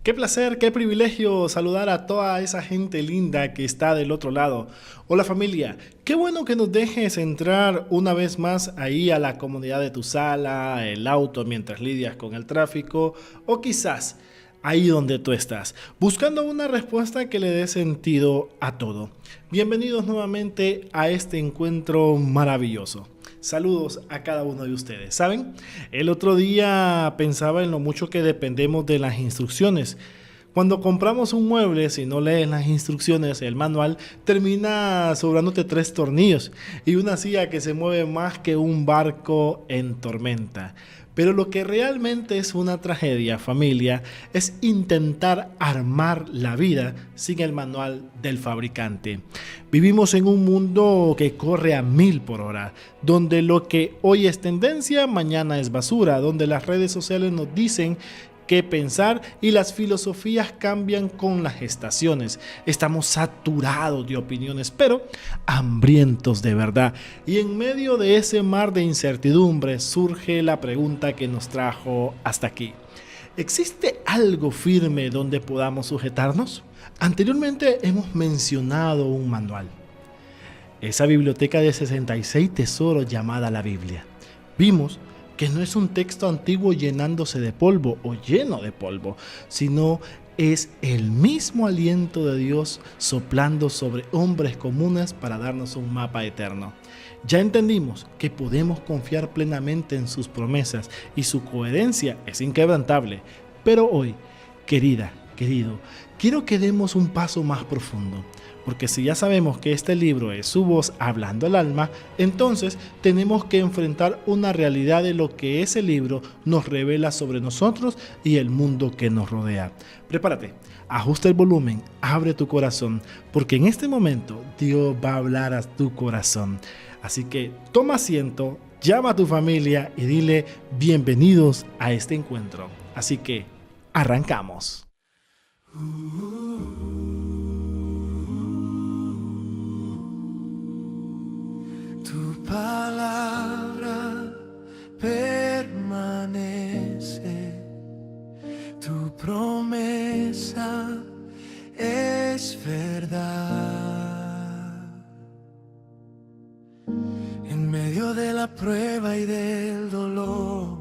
Qué placer, qué privilegio saludar a toda esa gente linda que está del otro lado. Hola familia, qué bueno que nos dejes entrar una vez más ahí a la comodidad de tu sala, el auto mientras lidias con el tráfico o quizás ahí donde tú estás, buscando una respuesta que le dé sentido a todo. Bienvenidos nuevamente a este encuentro maravilloso. Saludos a cada uno de ustedes. ¿Saben? El otro día pensaba en lo mucho que dependemos de las instrucciones. Cuando compramos un mueble, si no lees las instrucciones, el manual, termina sobrándote 3 tornillos y una silla que se mueve más que un barco en tormenta. Pero lo que realmente es una tragedia, familia, es intentar armar la vida sin el manual del fabricante. Vivimos en un mundo que corre a 1000 por hora, donde lo que hoy es tendencia, mañana es basura, donde las redes sociales nos dicen qué pensar y las filosofías cambian con las estaciones. Estamos saturados de opiniones, pero hambrientos de verdad. Y en medio de ese mar de incertidumbre surge la pregunta que nos trajo hasta aquí. ¿Existe algo firme donde podamos sujetarnos? Anteriormente hemos mencionado un manual. Esa biblioteca de 66 tesoros llamada la Biblia. Vimos que no es un texto antiguo llenándose de polvo o lleno de polvo, sino es el mismo aliento de Dios soplando sobre hombres comunes para darnos un mapa eterno. Ya entendimos que podemos confiar plenamente en sus promesas y su coherencia es inquebrantable. Pero hoy, querida, querido, quiero que demos un paso más profundo. Porque si ya sabemos que este libro es su voz hablando al alma, entonces tenemos que enfrentar una realidad de lo que ese libro nos revela sobre nosotros y el mundo que nos rodea. Prepárate, ajusta el volumen, abre tu corazón, porque en este momento Dios va a hablar a tu corazón. Así que toma asiento, llama a tu familia y dile bienvenidos a este encuentro. Así que arrancamos. Tu palabra permanece, tu promesa es verdad. En medio de la prueba y del dolor,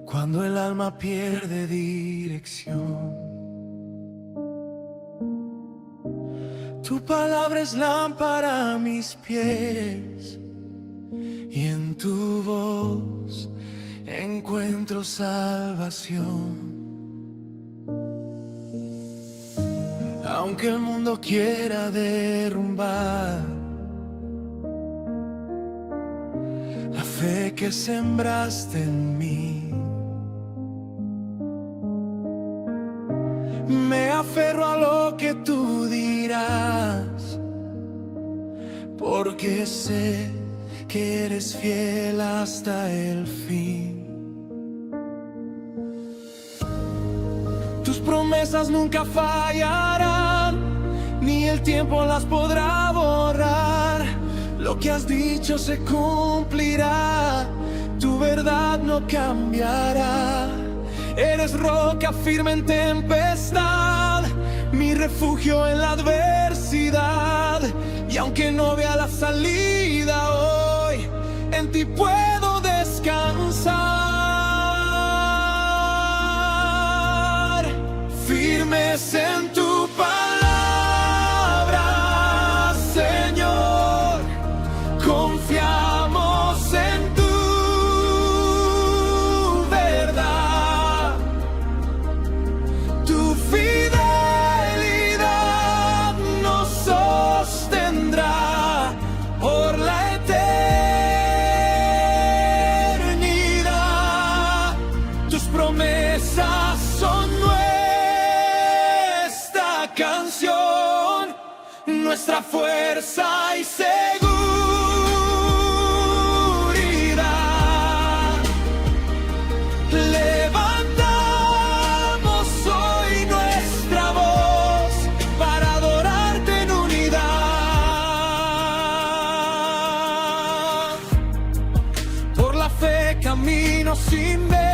cuando el alma pierde dirección, tu palabra es lámpara a mis pies y en tu voz encuentro salvación. Aunque el mundo quiera derrumbar la fe que sembraste en mí, me aferro a lo que tú dirás, porque sé que eres fiel hasta el fin. Tus promesas nunca fallarán, ni el tiempo las podrá borrar. Lo que has dicho se cumplirá, tu verdad no cambiará. Eres roca firme en tempestad, mi refugio en la adversidad. Y aunque no vea la salida hoy, en ti puedo descansar. Firmes en tu palabra, Señor, confiamos en tu nuestra fuerza y seguridad. Levantamos hoy nuestra voz para adorarte en unidad. Por la fe camino sin ver,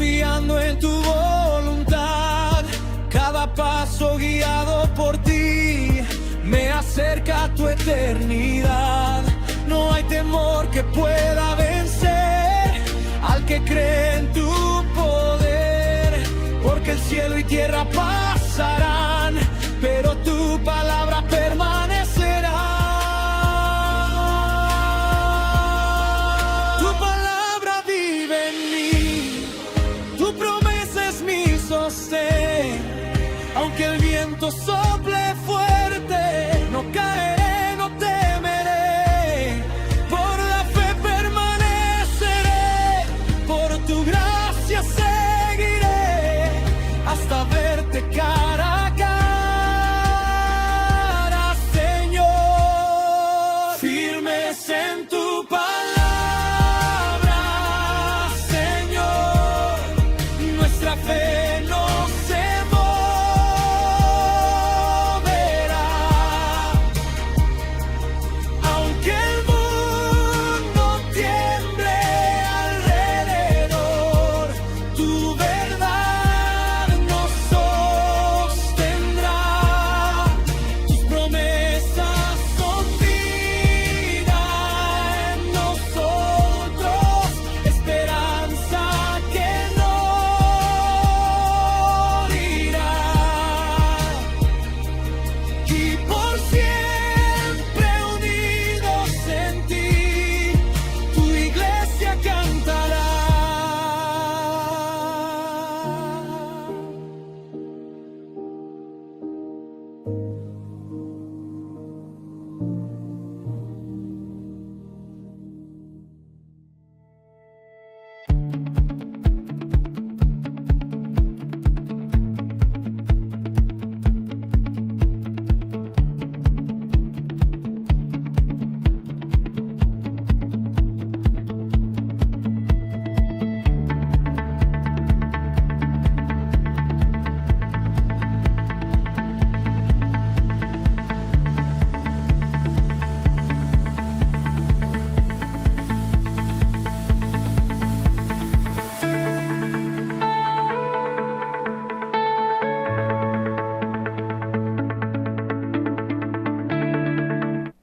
confiando en tu voluntad. Cada paso guiado por ti me acerca a tu eternidad. No hay temor que pueda vencer al que cree en tu poder, porque el cielo y tierra pasarán, pero tu palabra permanecerá. Tu palabra vive en mí, tu promesa es mi sostén. Aunque el viento sople fuerte, no caeré, no temeré. Por la fe permaneceré, por tu gracia seguiré, hasta verte cara a cara, Señor. Firmes en tu palabra, Señor, nuestra fe no se moverá. Aunque el mundo tiemble alrededor, tu verdad nos sostendrá. Tus promesas son vida en nosotros, esperanza que no morirá. Y por siempre unidos en ti, tu iglesia cantará.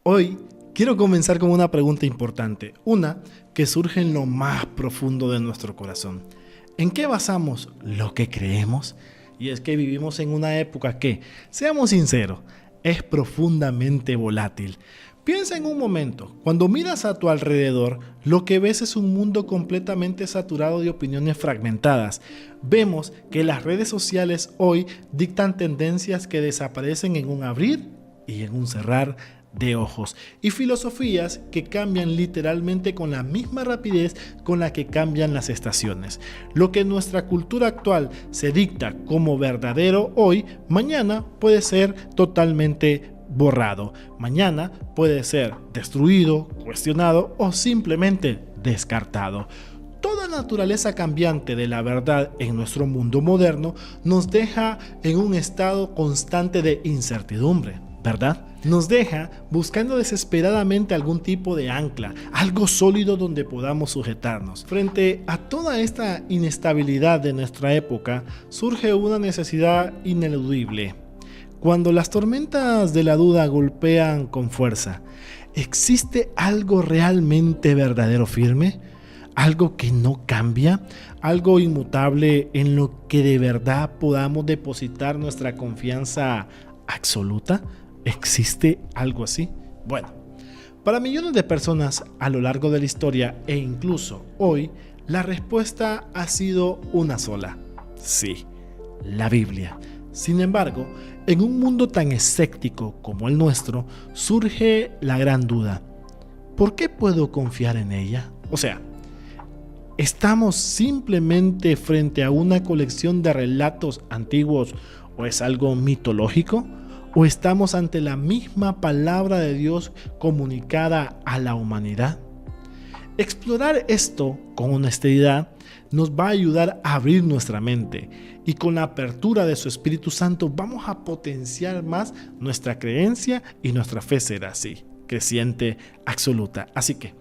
Hoy quiero comenzar con una pregunta importante, una que surge en lo más profundo de nuestro corazón. ¿En qué basamos lo que creemos? Y es que vivimos en una época que, seamos sinceros, es profundamente volátil. Piensa en un momento, cuando miras a tu alrededor, lo que ves es un mundo completamente saturado de opiniones fragmentadas. Vemos que las redes sociales hoy dictan tendencias que desaparecen en un abrir y en un cerrar de ojos, y filosofías que cambian literalmente con la misma rapidez con la que cambian las estaciones. Lo que en nuestra cultura actual se dicta como verdadero hoy, mañana puede ser totalmente borrado. Mañana puede ser destruido, cuestionado o simplemente descartado. Toda naturaleza cambiante de la verdad en nuestro mundo moderno nos deja en un estado constante de incertidumbre, ¿verdad? Nos deja buscando desesperadamente algún tipo de ancla, algo sólido donde podamos sujetarnos. Frente a toda esta inestabilidad de nuestra época, surge una necesidad ineludible. Cuando las tormentas de la duda golpean con fuerza, ¿existe algo realmente verdadero firme? ¿Algo que no cambia? ¿Algo inmutable en lo que de verdad podamos depositar nuestra confianza absoluta? ¿Existe algo así? Bueno, para millones de personas a lo largo de la historia e incluso hoy, la respuesta ha sido una sola: sí, la Biblia. Sin embargo, en un mundo tan escéptico como el nuestro, surge la gran duda: ¿por qué puedo confiar en ella? O sea, ¿estamos simplemente frente a una colección de relatos antiguos o es algo mitológico? ¿O estamos ante la misma palabra de Dios comunicada a la humanidad? Explorar esto con honestidad nos va a ayudar a abrir nuestra mente, y con la apertura de su Espíritu Santo vamos a potenciar más nuestra creencia y nuestra fe será así, creciente, absoluta. Así que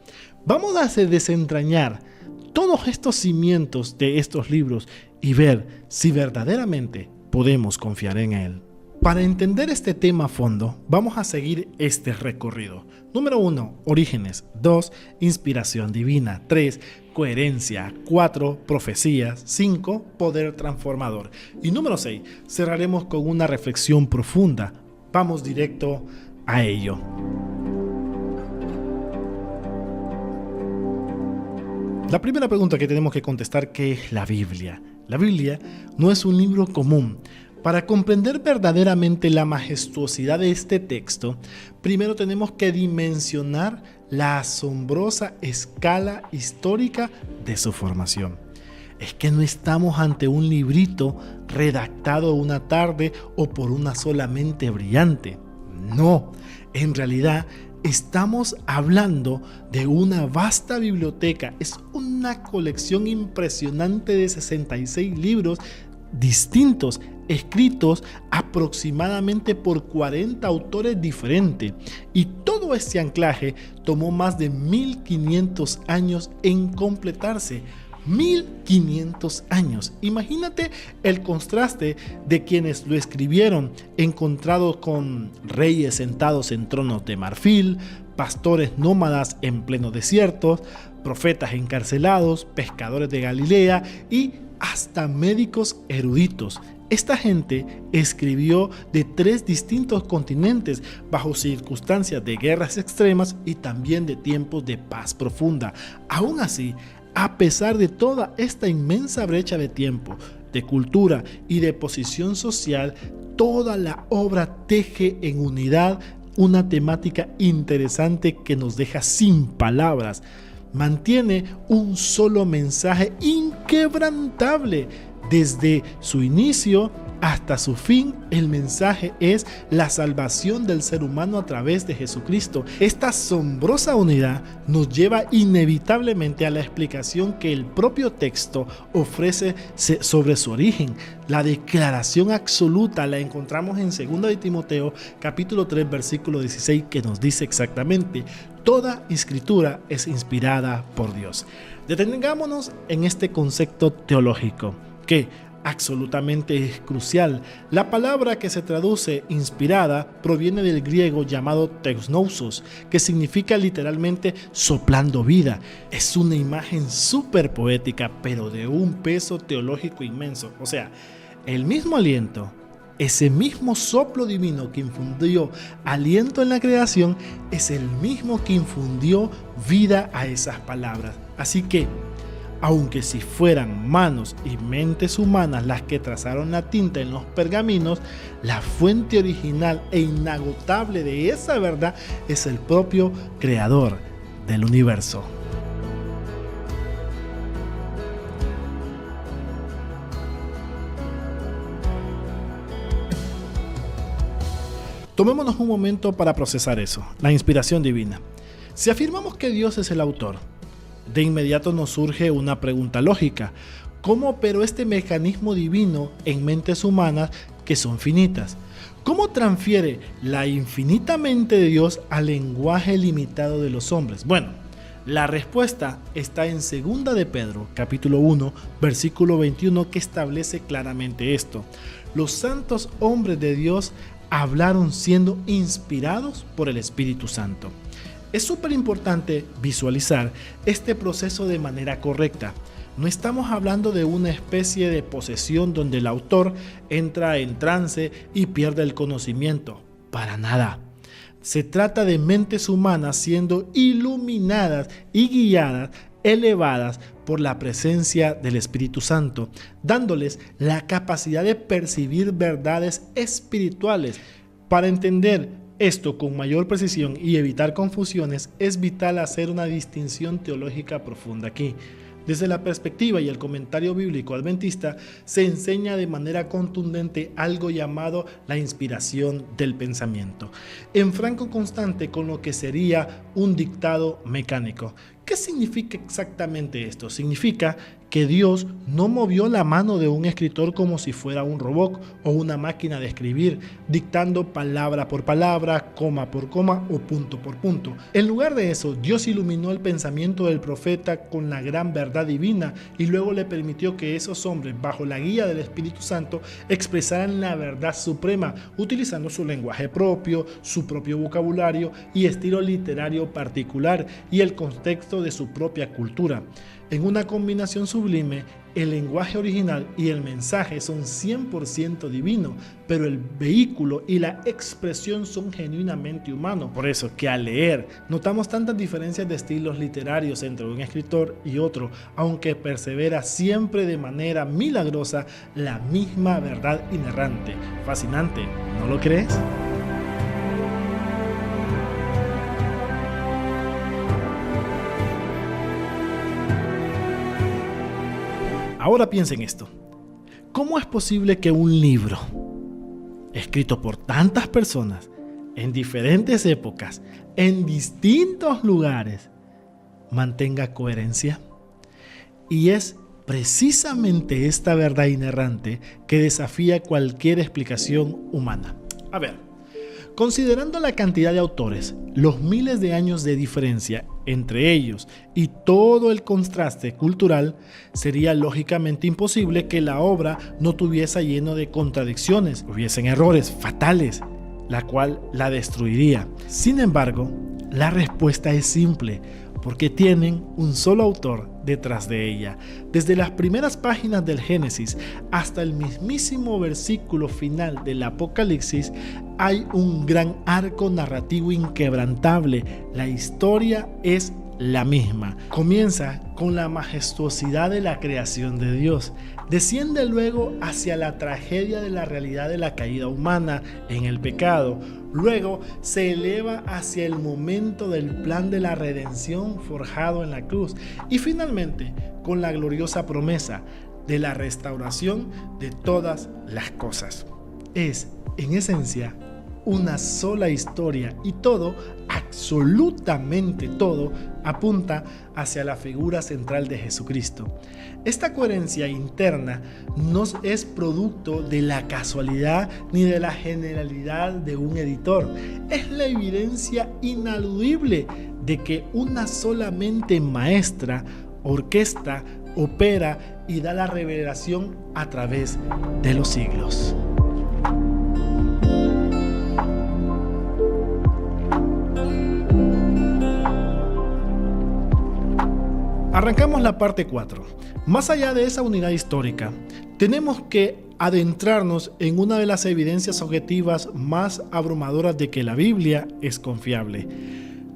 vamos a desentrañar todos estos cimientos de estos libros y ver si verdaderamente podemos confiar en él. Para entender este tema a fondo, vamos a seguir este recorrido. Número 1, orígenes. 2, inspiración divina. 3, coherencia. 4, profecías. 5, poder transformador. Y número 6, cerraremos con una reflexión profunda. Vamos directo a ello. La primera pregunta que tenemos que contestar, ¿qué es la Biblia? La Biblia no es un libro común. Para comprender verdaderamente la majestuosidad de este texto, primero tenemos que dimensionar la asombrosa escala histórica de su formación. Es que no estamos ante un librito redactado una tarde o por una sola mente brillante. No, en realidad estamos hablando de una vasta biblioteca. Es una colección impresionante de 66 libros distintos, escritos aproximadamente por 40 autores diferentes, y todo este anclaje tomó más de 1500 años en completarse. 1500 años. Imagínate el contraste de quienes lo escribieron, encontrados con reyes sentados en tronos de marfil, pastores nómadas en pleno desierto, profetas encarcelados, pescadores de Galilea y hasta médicos eruditos. Esta gente escribió de 3 distintos continentes bajo circunstancias de guerras extremas y también de tiempos de paz profunda. Aún así, a pesar de toda esta inmensa brecha de tiempo, de cultura y de posición social, toda la obra teje en unidad una temática interesante que nos deja sin palabras. Mantiene un solo mensaje inquebrantable. Desde su inicio hasta su fin, el mensaje es la salvación del ser humano a través de Jesucristo. Esta asombrosa unidad nos lleva inevitablemente a la explicación que el propio texto ofrece sobre su origen. La declaración absoluta la encontramos en 2 de Timoteo, capítulo 3, versículo 16, que nos dice exactamente: toda escritura es inspirada por Dios. Detengámonos en este concepto teológico, que absolutamente es crucial. La palabra que se traduce inspirada proviene del griego llamado teusnousos, que significa literalmente soplando vida. Es una imagen súper poética, pero de un peso teológico inmenso. O sea, el mismo aliento, ese mismo soplo divino que infundió aliento en la creación, es el mismo que infundió vida a esas palabras. Así que, aunque si fueran manos y mentes humanas las que trazaron la tinta en los pergaminos, la fuente original e inagotable de esa verdad es el propio creador del universo. Tomémonos un momento para procesar eso, la inspiración divina. Si afirmamos que Dios es el autor, de inmediato nos surge una pregunta lógica: ¿cómo operó este mecanismo divino en mentes humanas que son finitas? ¿Cómo transfiere la infinita mente de Dios al lenguaje limitado de los hombres? Bueno, la respuesta está en 2 de Pedro, capítulo 1, versículo 21, que establece claramente esto: los santos hombres de Dios hablaron siendo inspirados por el Espíritu Santo. Es súper importante visualizar este proceso de manera correcta. No estamos hablando de una especie de posesión donde el autor entra en trance y pierde el conocimiento. Para nada. Se trata de mentes humanas siendo iluminadas y guiadas, elevadas por la presencia del Espíritu Santo, dándoles la capacidad de percibir verdades espirituales. Para entender esto con mayor precisión y evitar confusiones, es vital hacer una distinción teológica profunda aquí. Desde la perspectiva y el comentario bíblico adventista, se enseña de manera contundente algo llamado la inspiración del pensamiento, en franco constante con lo que sería un dictado mecánico. ¿Qué significa exactamente esto? Significa que Dios no movió la mano de un escritor como si fuera un robot o una máquina de escribir, dictando palabra por palabra, coma por coma o punto por punto. En lugar de eso, Dios iluminó el pensamiento del profeta con la gran verdad divina y luego le permitió que esos hombres, bajo la guía del Espíritu Santo, expresaran la verdad suprema, utilizando su lenguaje propio, su propio vocabulario y estilo literario particular y el contexto de su propia cultura. En una combinación sublime, el lenguaje original y el mensaje son 100% divino, pero el vehículo y la expresión son genuinamente humanos. Por eso que al leer notamos tantas diferencias de estilos literarios entre un escritor y otro, aunque persevera siempre de manera milagrosa la misma verdad inerrante. Fascinante, ¿no lo crees? Ahora piensa en esto. ¿Cómo es posible que un libro, escrito por tantas personas, en diferentes épocas, en distintos lugares, mantenga coherencia? Y es precisamente esta verdad inerrante que desafía cualquier explicación humana. A ver, considerando la cantidad de autores, los miles de años de diferencia entre ellos y todo el contraste cultural, sería lógicamente imposible que la obra no tuviese lleno de contradicciones, hubiesen errores fatales, la cual la destruiría. Sin embargo, la respuesta es simple, porque tienen un solo autor detrás de ella. Desde las primeras páginas del Génesis hasta el mismísimo versículo final del Apocalipsis, hay un gran arco narrativo inquebrantable. La historia es la misma. Comienza con la majestuosidad de la creación de Dios. Desciende luego hacia la tragedia de la realidad de la caída humana en el pecado. Luego se eleva hacia el momento del plan de la redención forjado en la cruz. Y finalmente con la gloriosa promesa de la restauración de todas las cosas. Es, en esencia, una sola historia y todo, absolutamente todo, apunta hacia la figura central de Jesucristo. Esta coherencia interna no es producto de la casualidad ni de la generalidad de un editor. Es la evidencia inaludible de que una sola mente maestra orquesta, opera y da la revelación a través de los siglos. Arrancamos la parte 4. Más allá de esa unidad histórica, tenemos que adentrarnos en una de las evidencias objetivas más abrumadoras de que la Biblia es confiable: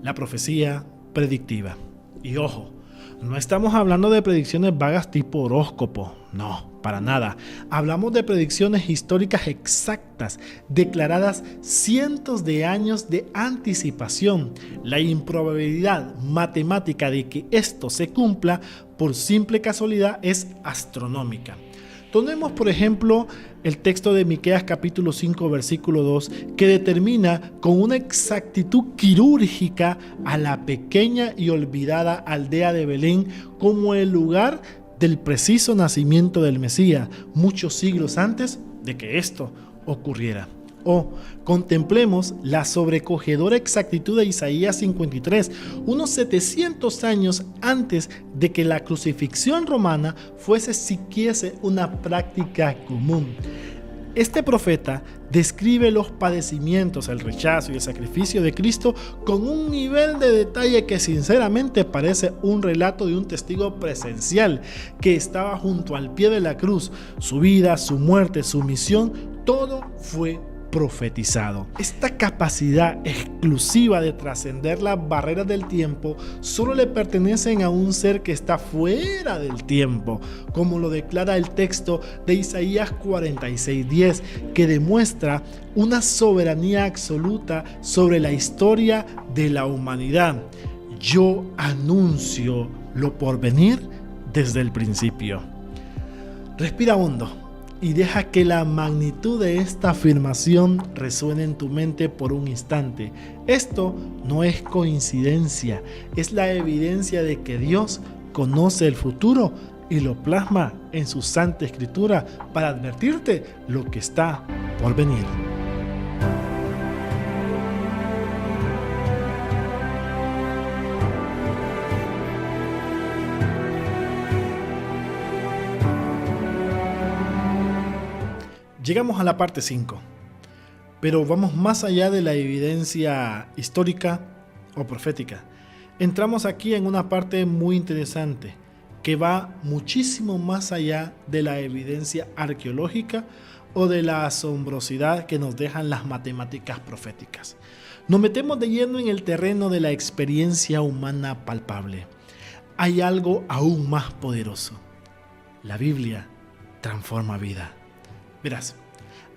la profecía predictiva. Y ojo, no estamos hablando de predicciones vagas tipo horóscopo, no, para nada. Hablamos de predicciones históricas exactas, declaradas cientos de años de anticipación. La improbabilidad matemática de que esto se cumpla por simple casualidad es astronómica. Tomemos por ejemplo el texto de Miqueas capítulo 5 versículo 2, que determina con una exactitud quirúrgica a la pequeña y olvidada aldea de Belén como el lugar del preciso nacimiento del Mesías, muchos siglos antes de que esto ocurriera. O contemplemos la sobrecogedora exactitud de Isaías 53, unos 700 años antes de que la crucifixión romana fuese siquiera una práctica común. Este profeta describe los padecimientos, el rechazo y el sacrificio de Cristo con un nivel de detalle que sinceramente parece un relato de un testigo presencial que estaba junto al pie de la cruz. Su vida, su muerte, su misión, todo fue profetizado. Esta capacidad exclusiva de trascender las barreras del tiempo solo le pertenecen a un ser que está fuera del tiempo, como lo declara el texto de Isaías 46:10, que demuestra una soberanía absoluta sobre la historia de la humanidad. Yo anuncio lo por venir desde el principio. Respira hondo y deja que la magnitud de esta afirmación resuene en tu mente por un instante. Esto no es coincidencia, es la evidencia de que Dios conoce el futuro y lo plasma en su Santa Escritura para advertirte lo que está por venir. Llegamos a la parte 5, pero vamos más allá de la evidencia histórica o profética. Entramos aquí en una parte muy interesante que va muchísimo más allá de la evidencia arqueológica o de la asombrosidad que nos dejan las matemáticas proféticas. Nos metemos de lleno en el terreno de la experiencia humana palpable. Hay algo aún más poderoso. La Biblia transforma vida. Verás,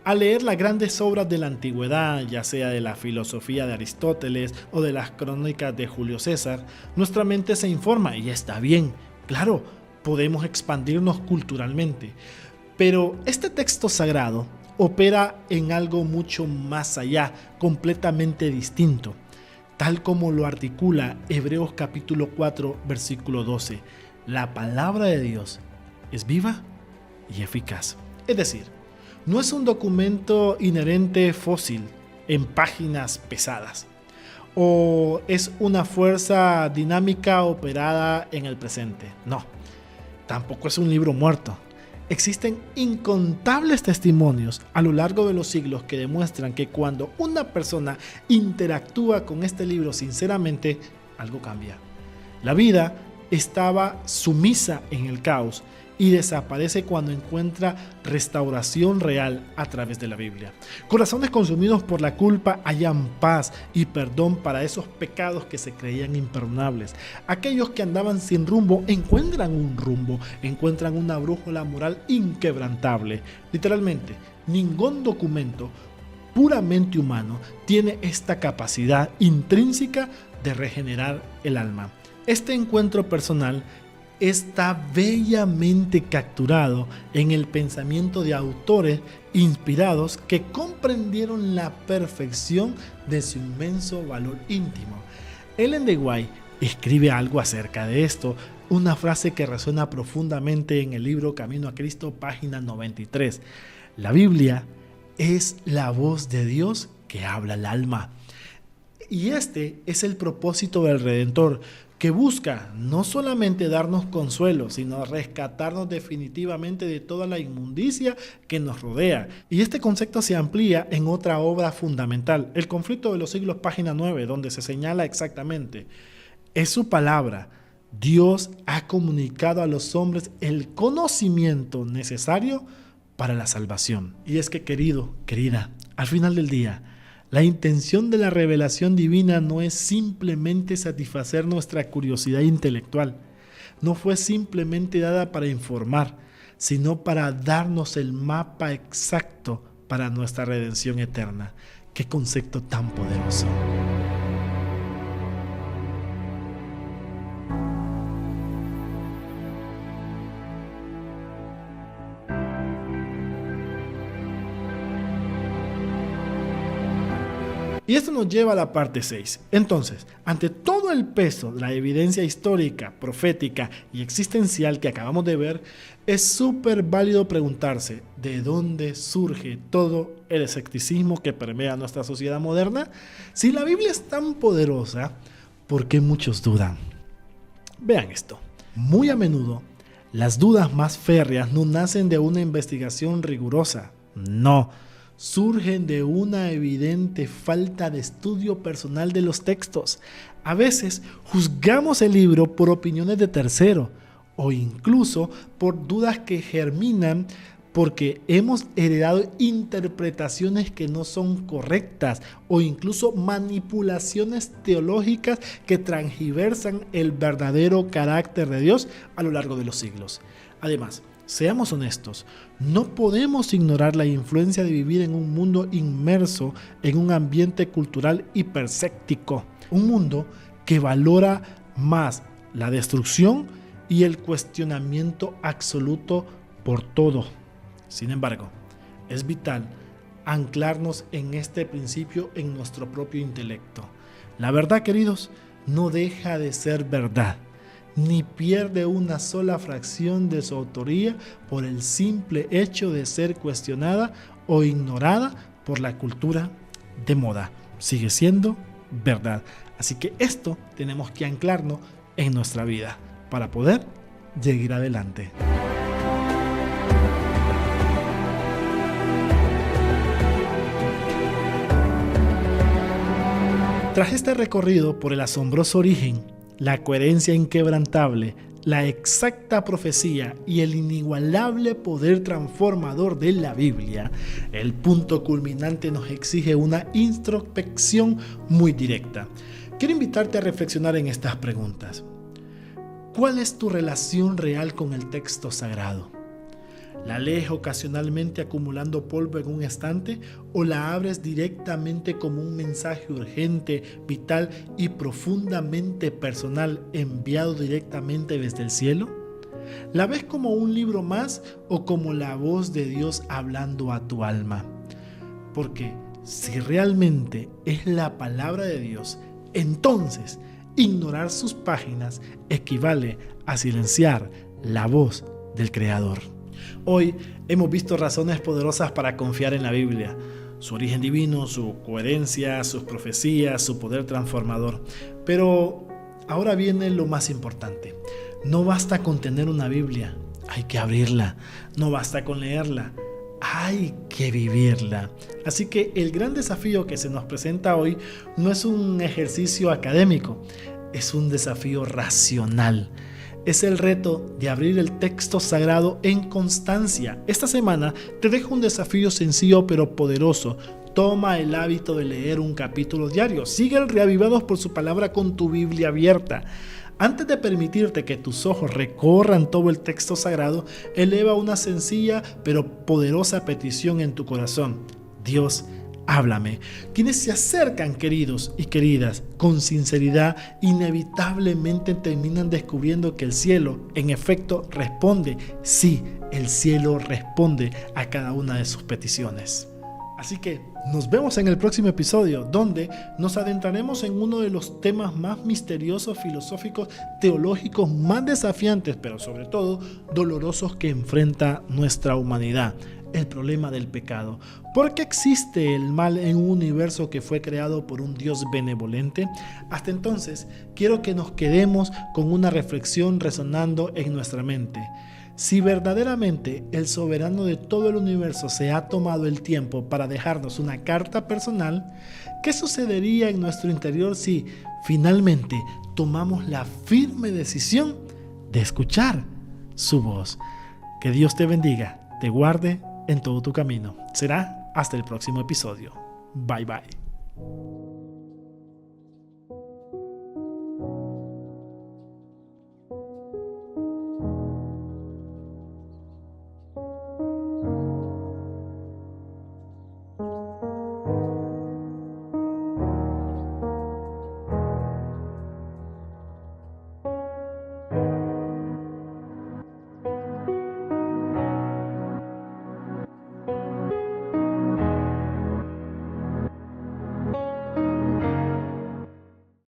al leer las grandes obras de la antigüedad, ya sea de la filosofía de Aristóteles o de las crónicas de Julio César, nuestra mente se informa y está bien. Claro, podemos expandirnos culturalmente, pero este texto sagrado opera en algo mucho más allá, completamente distinto, tal como lo articula Hebreos capítulo 4, versículo 12. La palabra de Dios es viva y eficaz. Es decir, no es un documento inherente fósil en páginas pesadas, o es una fuerza dinámica operada en el presente. No, tampoco es un libro muerto. Existen incontables testimonios a lo largo de los siglos que demuestran que cuando una persona interactúa con este libro sinceramente, algo cambia. La vida estaba sumisa en el caos y desaparece cuando encuentra restauración real a través de la Biblia. Corazones consumidos por la culpa hallan paz y perdón para esos pecados que se creían imperdonables. Aquellos que andaban sin rumbo encuentran un rumbo, encuentran una brújula moral inquebrantable. Literalmente, ningún documento puramente humano tiene esta capacidad intrínseca de regenerar el alma. Este encuentro personal está bellamente capturado en el pensamiento de autores inspirados que comprendieron la perfección de su inmenso valor íntimo. Ellen de White escribe algo acerca de esto, una frase que resuena profundamente en el libro Camino a Cristo, página 93. La Biblia es la voz de Dios que habla al alma. Y este es el propósito del Redentor, que busca no solamente darnos consuelo, sino rescatarnos definitivamente de toda la inmundicia que nos rodea. Y este concepto se amplía en otra obra fundamental, El conflicto de los siglos, página 9, donde se señala exactamente: es su palabra. Dios ha comunicado a los hombres el conocimiento necesario para la salvación. Y es que, querido, querida, al final del día, la intención de la revelación divina no es simplemente satisfacer nuestra curiosidad intelectual. No fue simplemente dada para informar, sino para darnos el mapa exacto para nuestra redención eterna. ¡Qué concepto tan poderoso! Y esto nos lleva a la parte 6. Entonces, ante todo el peso de la evidencia histórica, profética y existencial que acabamos de ver, es súper válido preguntarse ¿de dónde surge todo el escepticismo que permea nuestra sociedad moderna? Si la Biblia es tan poderosa, ¿por qué muchos dudan? Vean esto. Muy a menudo, las dudas más férreas no nacen de una investigación rigurosa. No. Surgen de una evidente falta de estudio personal de los textos. A veces juzgamos el libro por opiniones de terceros o incluso por dudas que germinan porque hemos heredado interpretaciones que no son correctas o incluso manipulaciones teológicas que transgiversan el verdadero carácter de Dios a lo largo de los siglos. Además, seamos honestos, no podemos ignorar la influencia de vivir en un mundo inmerso en un ambiente cultural hiperséptico, un mundo que valora más la destrucción y el cuestionamiento absoluto por todo. Sin embargo, es vital anclarnos en este principio en nuestro propio intelecto. La verdad, queridos, no deja de ser verdad. ni pierde una sola fracción de su autoría por el simple hecho de ser cuestionada o ignorada por la cultura de moda. Sigue siendo verdad. Así que esto tenemos que anclarnos en nuestra vida para poder seguir adelante. Tras este recorrido por el asombroso origen, la coherencia inquebrantable, la exacta profecía y el inigualable poder transformador de la Biblia, el punto culminante nos exige una introspección muy directa. Quiero invitarte a reflexionar en estas preguntas. ¿Cuál es tu relación real con el texto sagrado? ¿La lees ocasionalmente acumulando polvo en un estante o la abres directamente como un mensaje urgente, vital y profundamente personal enviado directamente desde el cielo? ¿La ves como un libro más o como la voz de Dios hablando a tu alma? Porque si realmente es la palabra de Dios, entonces ignorar sus páginas equivale a silenciar la voz del Creador. Hoy hemos visto razones poderosas para confiar en la Biblia, su origen divino, su coherencia, sus profecías, su poder transformador. Pero ahora viene lo más importante. No basta con tener una Biblia, hay que abrirla. No basta con leerla, hay que vivirla. Así que el gran desafío que se nos presenta hoy no es un ejercicio académico, es un desafío racional. Es el reto de abrir el texto sagrado en constancia. Esta semana te dejo un desafío sencillo pero poderoso. Toma el hábito de leer un capítulo diario. Sigue el Reavivados por su palabra con tu Biblia abierta. Antes de permitirte que tus ojos recorran todo el texto sagrado, eleva una sencilla pero poderosa petición en tu corazón. Dios, háblame. Quienes se acercan, queridos y queridas, con sinceridad, inevitablemente terminan descubriendo que el cielo, en efecto, responde. Sí, el cielo responde a cada una de sus peticiones. Así que nos vemos en el próximo episodio, donde nos adentraremos en uno de los temas más misteriosos, filosóficos, teológicos, más desafiantes, pero sobre todo dolorosos que enfrenta nuestra humanidad. El problema del pecado. ¿Por qué existe el mal en un universo que fue creado por un Dios benevolente? Hasta entonces, quiero que nos quedemos con una reflexión resonando en nuestra mente. Si verdaderamente el soberano de todo el universo se ha tomado el tiempo para dejarnos una carta personal, ¿qué sucedería en nuestro interior si finalmente tomamos la firme decisión de escuchar su voz? Que Dios te bendiga, te guarde en todo tu camino. Será hasta el próximo episodio. Bye bye.